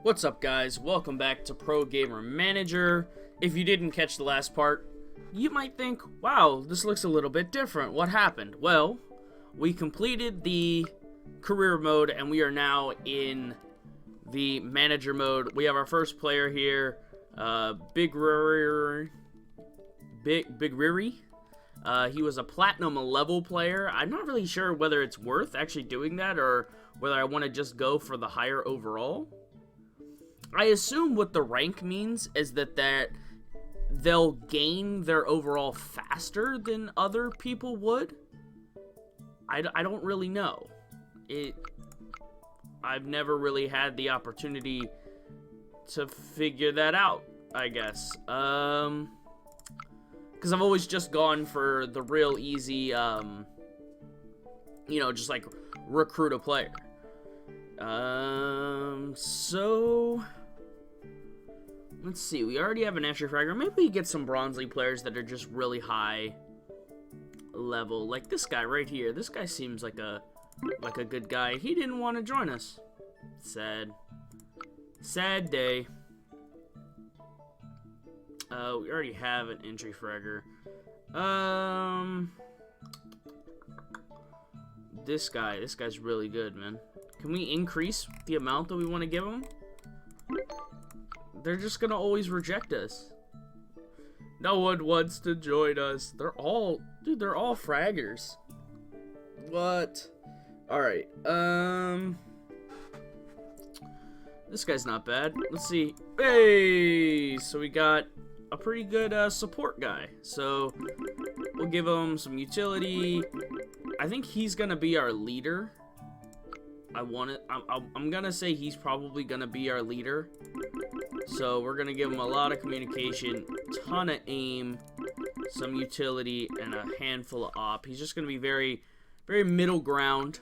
What's up, guys? Welcome back to Pro Gamer Manager. If you didn't catch the last part, you might think, wow, this looks a little bit different. What happened? Well, we completed the career mode and we are now in the manager mode. We have our first player here, Big Riri. He was a platinum level player. I'm not really sure whether it's worth actually doing that or whether I want to just go for the higher overall. I assume what the rank means is that they'll gain their overall faster than other people would. I don't really know. I've never really had the opportunity to figure that out, I guess. Because I've always just gone for the real easy, just like recruit a player. So let's see. We already have an entry fragger. Maybe we get some Bronze League players that are just really high level, like this guy right here. This guy seems like a good guy. He didn't want to join us. Sad day. We already have an entry fragger. This guy's really good, man. Can we increase the amount that we want to give them? They're just gonna always reject us. No one wants to join us. They're all fraggers. What? Alright, this guy's not bad. Let's see. Hey! So we got a pretty good support guy. So we'll give him some utility. I think he's gonna be our leader. I'm gonna say he's probably gonna be our leader. So we're gonna give him a lot of communication, ton of aim, some utility, and a handful of op. He's just gonna be very, very middle ground.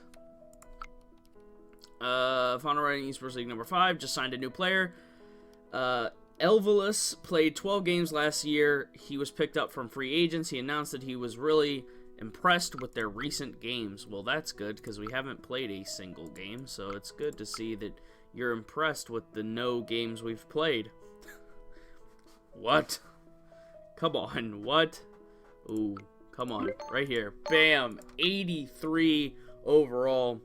Final Writing Esports League number 5 just signed a new player. Elvelus played 12 games last year. He was picked up from free agents. He announced that he was really impressed with their recent games. Well, that's good because we haven't played a single game, so it's good to see that you're impressed with the no games we've played. What? Come on, what? Ooh, come on, right here. Bam, 83 overall.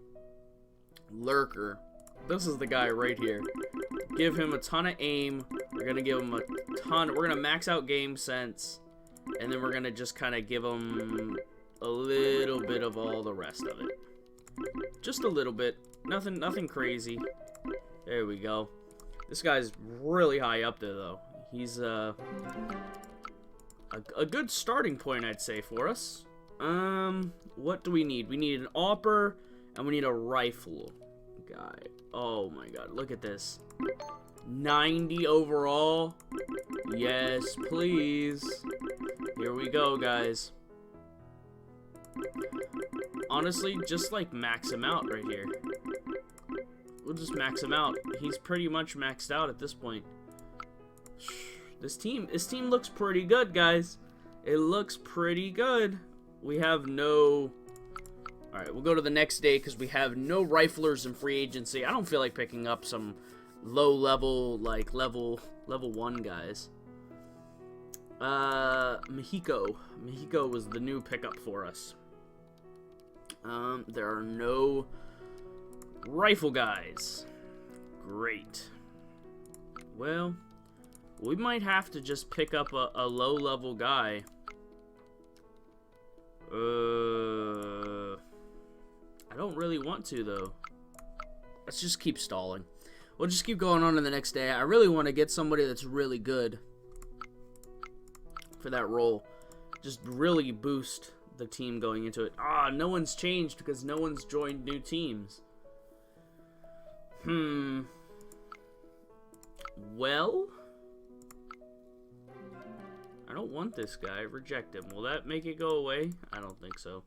Lurker. This is the guy right here. Give him a ton of aim. We're gonna give him a ton. We're gonna max out game sense, and then we're gonna just kind of give him a little bit of all the rest of it. Just a little bit. Nothing crazy. There we go. This guy's really high up there, though. He's a good starting point, I'd say, for us. What do we need? We need an AWPer, and we need a rifle guy. Oh my god, look at this. 90 overall. Yes, please. Here we go, guys. Honestly, just like max him out right here. We'll just max him out. He's pretty much maxed out at this point. This team looks pretty good, guys. It looks pretty good. We have no... Alright, we'll go to the next day because we have no riflers in free agency. I don't feel like picking up some low level, like level 1 guys. Mexico. Mexico was the new pickup for us. There are no rifle guys. Great. Well, we might have to just pick up a low level guy. I don't really want to, though. Let's just keep stalling. We'll just keep going on to the next day. I really want to get somebody that's really good for that role. Just really boost the team going into it. Ah, no one's changed because no one's joined new teams. Well, I don't want this guy. Reject him. Will that make it go away? I don't think so.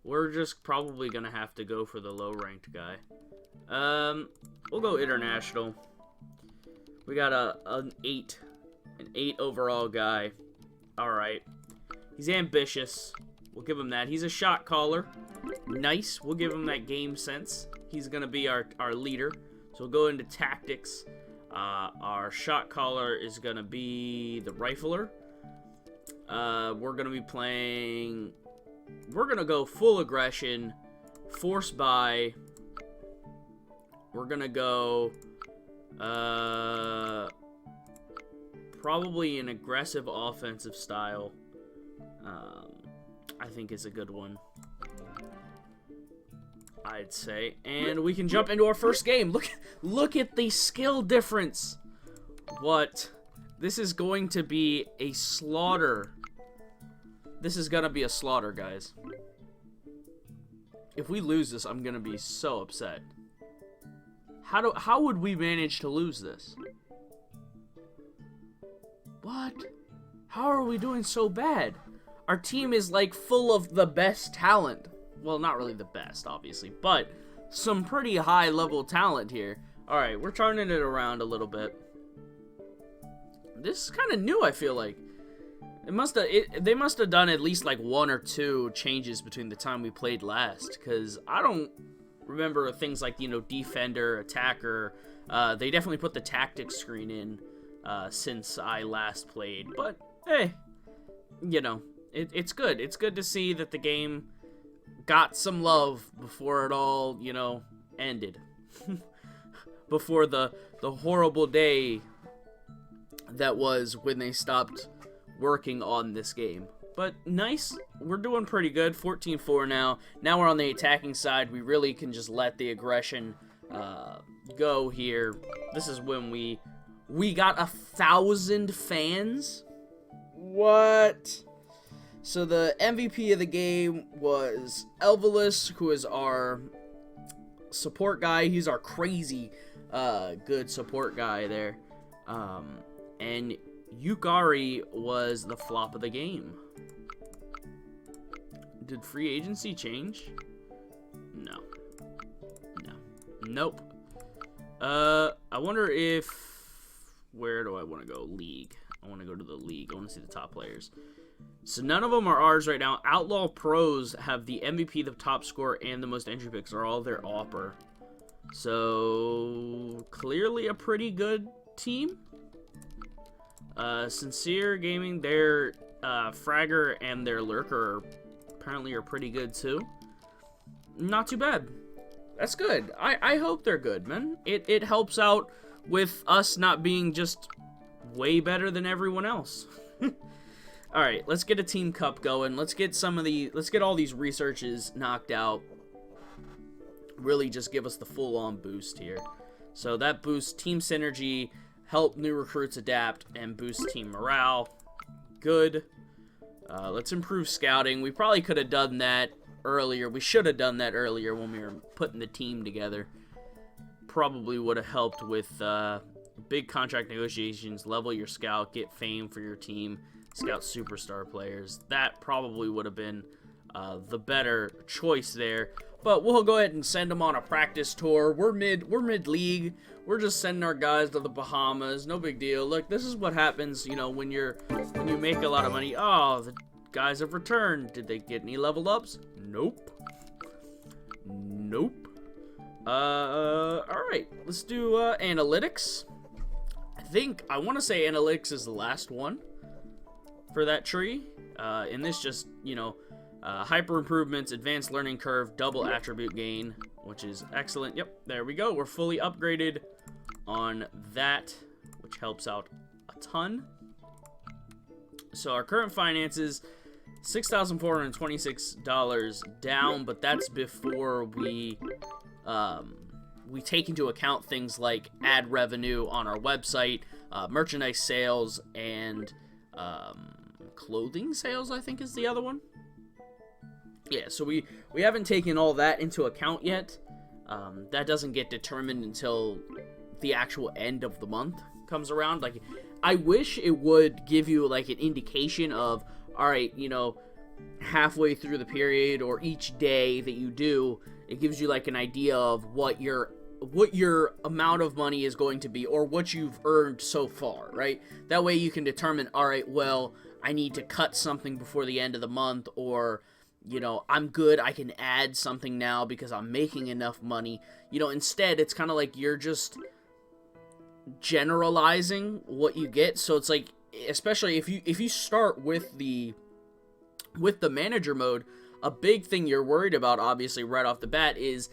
We're just probably gonna have to go for the low-ranked guy. We'll go international. We got an 8 overall guy. All right, he's ambitious. We'll give him that. He's a shot caller. Nice. We'll give him that game sense. He's gonna be our leader. So we'll go into tactics. Our shot caller is going to be the rifler. We're going to be playing... We're going to go full aggression, force buy. We're going to go... probably an aggressive offensive style. I think is a good one, I'd say. And we can jump into our first game. Look at the skill difference. What? This is going to be a slaughter. This is gonna be a slaughter, guys. If we lose this, I'm gonna be so upset. How would we manage to lose this? What? How are we doing so bad? Our team is like full of the best talent. Well, not really the best, obviously, but some pretty high level talent here. Alright, we're turning it around a little bit. This is kind of new, I feel like. They must have done at least like 1 or 2 changes between the time we played last, because I don't remember things like, you know, defender, attacker. They definitely put the tactics screen in since I last played, but hey, you know, it's good. It's good to see that the game got some love before it all, you know, ended. Before the horrible day that was when they stopped working on this game. But nice, we're doing pretty good. 14-4 now. Now we're on the attacking side. We really can just let the aggression go here. This is when we got 1,000 fans. What? So the MVP of the game was Elvelus, who is our support guy. He's our crazy good support guy there. And Yukari was the flop of the game. Did free agency change? No. No. Nope. I wonder if... Where do I want to go? League. I want to go to the league. I want to see the top players. So none of them are ours right now. Outlaw Pros have the MVP, the top score, and the most entry picks are all their AWPer. So clearly a pretty good team. Sincere Gaming, their Fragger and their Lurker apparently are pretty good too. Not too bad. That's good. I hope they're good, man. It helps out with us not being just way better than everyone else. All right, let's get a team cup going. Let's get all these researches knocked out. Really just give us the full-on boost here. So that boosts team synergy, help new recruits adapt, and boost team morale. Good. Let's improve scouting. We probably could have done that earlier. We should have done that earlier when we were putting the team together. Probably would have helped with big contract negotiations, level your scout, get fame for your team, scout superstar players. That probably would have been the better choice there. But we'll go ahead and send them on a practice tour. We're mid-league. We're just sending our guys to the Bahamas. No big deal. Look, this is what happens, you know, when you make a lot of money. Oh, the guys have returned. Did they get any level ups? Nope. Nope. Alright. Let's do analytics. I want to say analytics is the last one for that tree. And this just, you know, hyper improvements, advanced learning curve, double attribute gain, which is excellent. Yep, there we go. We're fully upgraded on that, which helps out a ton. So our current finances, $6,426 down, but that's before we take into account things like ad revenue on our website, merchandise sales, and clothing sales, I think is the other one. Yeah, so we haven't taken all that into account yet. That doesn't get determined until the actual end of the month comes around. Like, I wish it would give you like an indication of, all right, you know, halfway through the period or each day that you do, it gives you like an idea of what your amount of money is going to be, or what you've earned so far, right? That way you can determine, all right, well, I need to cut something before the end of the month, or, you know, I'm good, I can add something now because I'm making enough money. You know, instead, it's kind of like you're just generalizing what you get. So it's like, especially if you start with the manager mode, a big thing you're worried about, obviously, right off the bat is,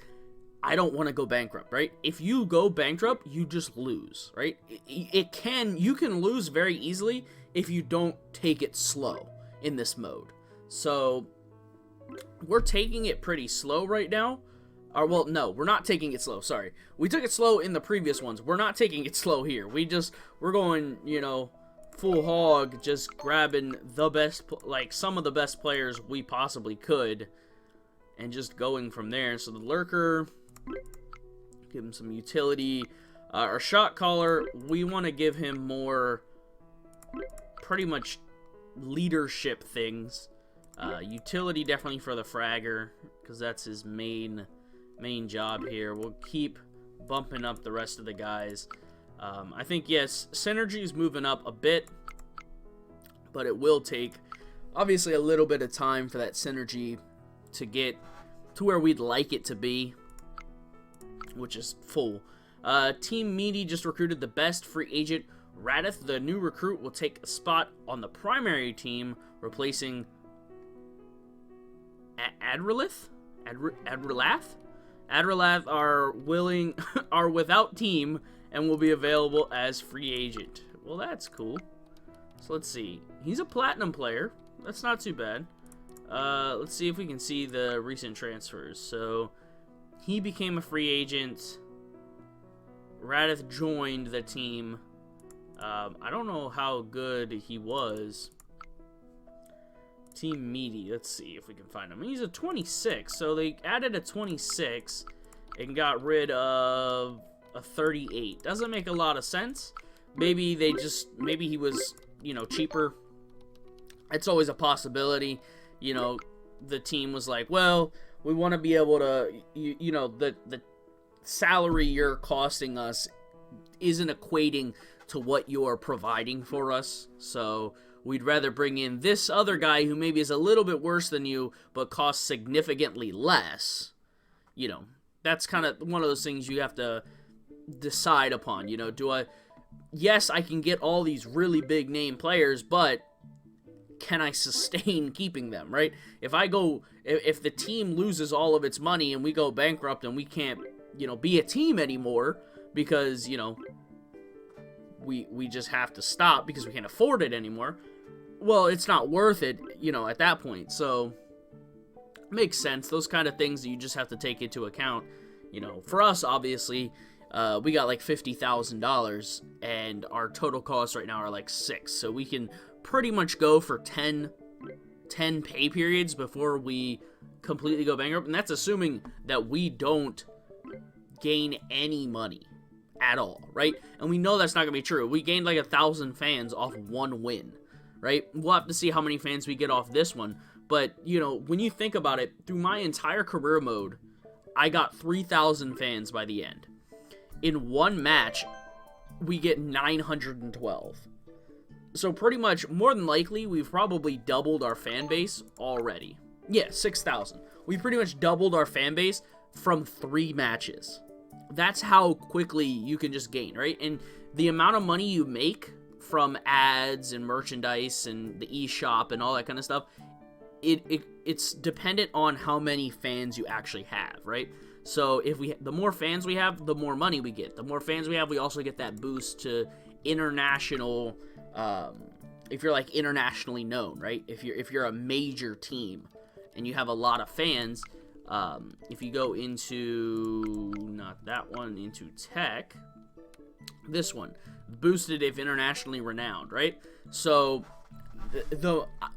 I don't want to go bankrupt, right? If you go bankrupt, you just lose, right? You can lose very easily if you don't take it slow in this mode. So we're taking it pretty slow right now. Or, well, no, we're not taking it slow. Sorry. We took it slow in the previous ones. We're not taking it slow here. We're going, you know, full hog, just grabbing the best, like, some of the best players we possibly could, and just going from there. So the lurker, give him some utility. Our shot caller, we want to give him more, pretty much, leadership things. Utility definitely for the fragger, because that's his main job here. We'll keep bumping up the rest of the guys. I think, yes, synergy is moving up a bit, but it will take, obviously, a little bit of time for that synergy to get to where we'd like it to be, which is full. Team Meaty just recruited the best free agent. Radith, the new recruit, will take a spot on the primary team, replacing Adrelath? Adrelath are without team and will be available as free agent. Well, that's cool. So let's see. He's a platinum player. That's not too bad. Let's see if we can see the recent transfers. So he became a free agent. Radith joined the team. I don't know how good he was. Team Meaty. Let's see if we can find him. He's a 26, so they added a 26 and got rid of a 38. Doesn't make a lot of sense. Maybe he was, you know, cheaper. It's always a possibility. You know, the team was like, well, we want to be able to, you know, the salary you're costing us isn't equating to what you're providing for us, so we'd rather bring in this other guy who maybe is a little bit worse than you, but costs significantly less. You know, that's kind of one of those things you have to decide upon. You know, yes, I can get all these really big name players, but can I sustain keeping them, right? If the team loses all of its money and we go bankrupt and we can't, you know, be a team anymore because, you know, we just have to stop because we can't afford it anymore, well, it's not worth it, you know, at that point. So, makes sense. Those kind of things that you just have to take into account. You know, for us, obviously, we got like $50,000, and our total costs right now are like 6. So we can pretty much go for 10 pay periods before we completely go bankrupt, and that's assuming that we don't gain any money at all, right? And we know that's not gonna be true. We gained like 1,000 fans off one win, right? We'll have to see how many fans we get off this one, but you know, when you think about it, through my entire career mode, I got 3,000 fans by the end. In one match, we get 912. So pretty much, more than likely, we've probably doubled our fan base already. Yeah, 6,000. We pretty much doubled our fan base from 3 matches. That's how quickly you can just gain, right? And the amount of money you make from ads and merchandise and the eShop and all that kind of stuff, it's dependent on how many fans you actually have, right? So the more fans we have, the more money we get. The more fans we have, we also get that boost to international. If you're like internationally known, right? If you're a major team and you have a lot of fans, if you go into not that one, into tech, this one, boosted if internationally renowned, right? So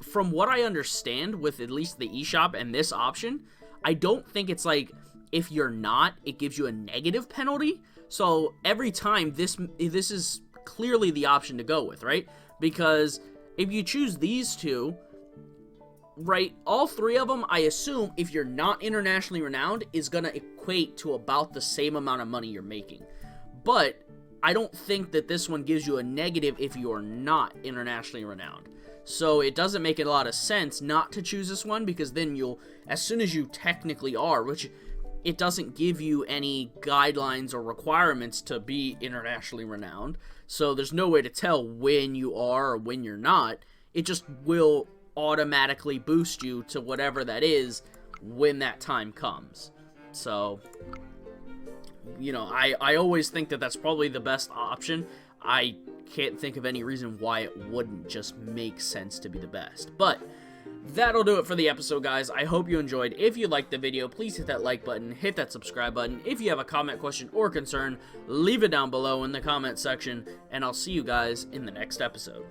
from what I understand with at least the eShop and this option, I don't think it's like if you're not, it gives you a negative penalty. So every time this is clearly the option to go with, right? Because if you choose these two, right, all 3 of them, I assume, if you're not internationally renowned, is going to equate to about the same amount of money you're making. But I don't think that this one gives you a negative if you're not internationally renowned. So it doesn't make a lot of sense not to choose this one, because then you'll, as soon as you technically are, which it doesn't give you any guidelines or requirements to be internationally renowned. So there's no way to tell when you are or when you're not. It just will automatically boost you to whatever that is when that time comes. So, you know, I always think that that's probably the best option. I can't think of any reason why it wouldn't just make sense to be the best. But that'll do it for the episode, guys. I hope you enjoyed. If you liked the video, please hit that like button, hit that subscribe button. If you have a comment, question, or concern, leave it down below in the comment section, and I'll see you guys in the next episode.